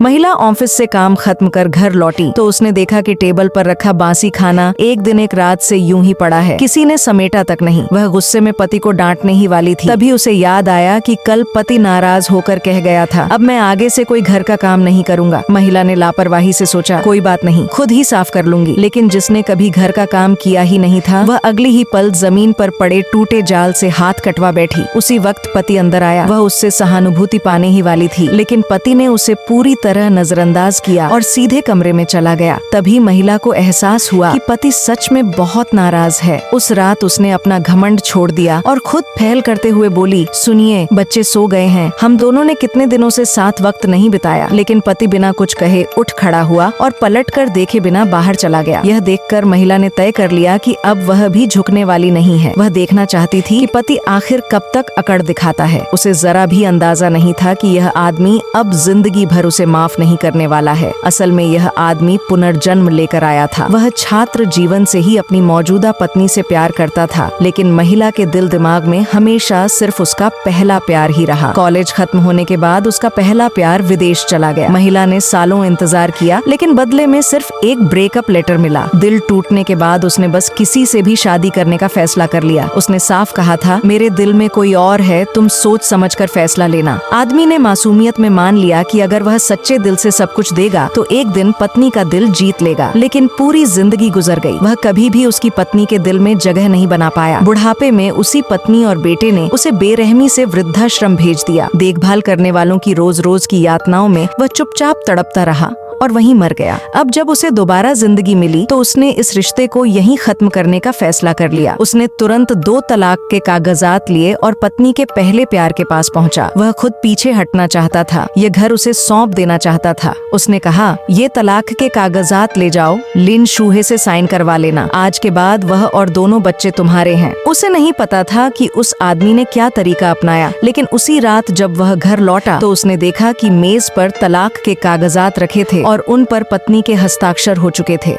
महिला ऑफिस से काम खत्म कर घर लौटी तो उसने देखा कि टेबल पर रखा बासी खाना एक दिन एक रात से यूं ही पड़ा है, किसी ने समेटा तक नहीं। वह गुस्से में पति को डांटने ही वाली थी, तभी उसे याद आया कि कल पति नाराज होकर कह गया था, अब मैं आगे से कोई घर का काम नहीं करूंगा। महिला ने लापरवाही से सोचा, कोई बात नहीं, खुद ही साफ कर लूंगी। लेकिन जिसने कभी घर का काम किया ही नहीं था, वह अगली ही पल जमीन पर पड़े टूटे जाल से हाथ कटवा बैठी। उसी वक्त पति अंदर आया। वह उससे सहानुभूति पाने ही वाली थी, लेकिन पति ने उसे पूरी तरह नजरअंदाज किया और सीधे कमरे में चला गया। तभी महिला को एहसास हुआ कि पति सच में बहुत नाराज है। उस रात उसने अपना घमंड छोड़ दिया और खुद पहल करते हुए बोली, सुनिए, बच्चे सो गए हैं, हम दोनों ने कितने दिनों से साथ वक्त नहीं बिताया। लेकिन पति बिना कुछ कहे उठ खड़ा हुआ और पलटकर देखे बिना बाहर चला गया। यह देखकर महिला ने तय कर लिया कि अब वह भी झुकने वाली नहीं है। वह देखना चाहती थी कि पति आखिर कब तक अकड़ दिखाता है। उसे जरा भी अंदाजा नहीं था कि यह आदमी अब जिंदगी भर उसे माफ नहीं करने वाला है। असल में यह आदमी पुनर्जन्म लेकर आया था। वह छात्र जीवन से ही अपनी मौजूदा पत्नी से प्यार करता था, लेकिन महिला के दिल दिमाग में हमेशा सिर्फ उसका पहला प्यार ही रहा। कॉलेज खत्म होने के बाद उसका पहला प्यार विदेश चला गया। महिला ने सालों इंतजार किया, लेकिन बदले में सिर्फ एक ब्रेकअप लेटर मिला। दिल टूटने के बाद उसने बस किसी से भी शादी करने का फैसला कर लिया। उसने साफ कहा था, मेरे दिल में कोई और है, तुम सोच समझकर फैसला लेना। आदमी ने मासूमियत में मान लिया कि अगर वह सच्चे दिल से सब कुछ देगा तो एक दिन पत्नी का दिल जीत लेगा। लेकिन पूरी जिंदगी गुजर गई, वह कभी भी उसकी पत्नी के दिल में जगह नहीं बना पाया। बुढ़ापे में उसी पत्नी और बेटे ने उसे बेरहमी से वृद्धाश्रम भेज दिया। देखभाल करने वालों की रोज रोज की यातनाओं में वह चुपचाप तड़पता रहा और वहीं मर गया। अब जब उसे दोबारा जिंदगी मिली तो उसने इस रिश्ते को यहीं खत्म करने का फैसला कर लिया। उसने तुरंत 2 तलाक के कागजात लिए और पत्नी के पहले प्यार के पास पहुंचा। वह खुद पीछे हटना चाहता था, ये घर उसे सौंप देना चाहता था। उसने कहा, ये तलाक के कागजात ले जाओ, लिन शूहे से साइन करवा लेना। आज के बाद वह और दोनों बच्चे तुम्हारे हैं। उसे नहीं पता था कि उस आदमी ने क्या तरीका अपनाया, लेकिन उसी रात जब वह घर लौटा तो उसने देखा कि मेज पर तलाक के कागजात रखे थे और उन पर पत्नी के हस्ताक्षर हो चुके थे।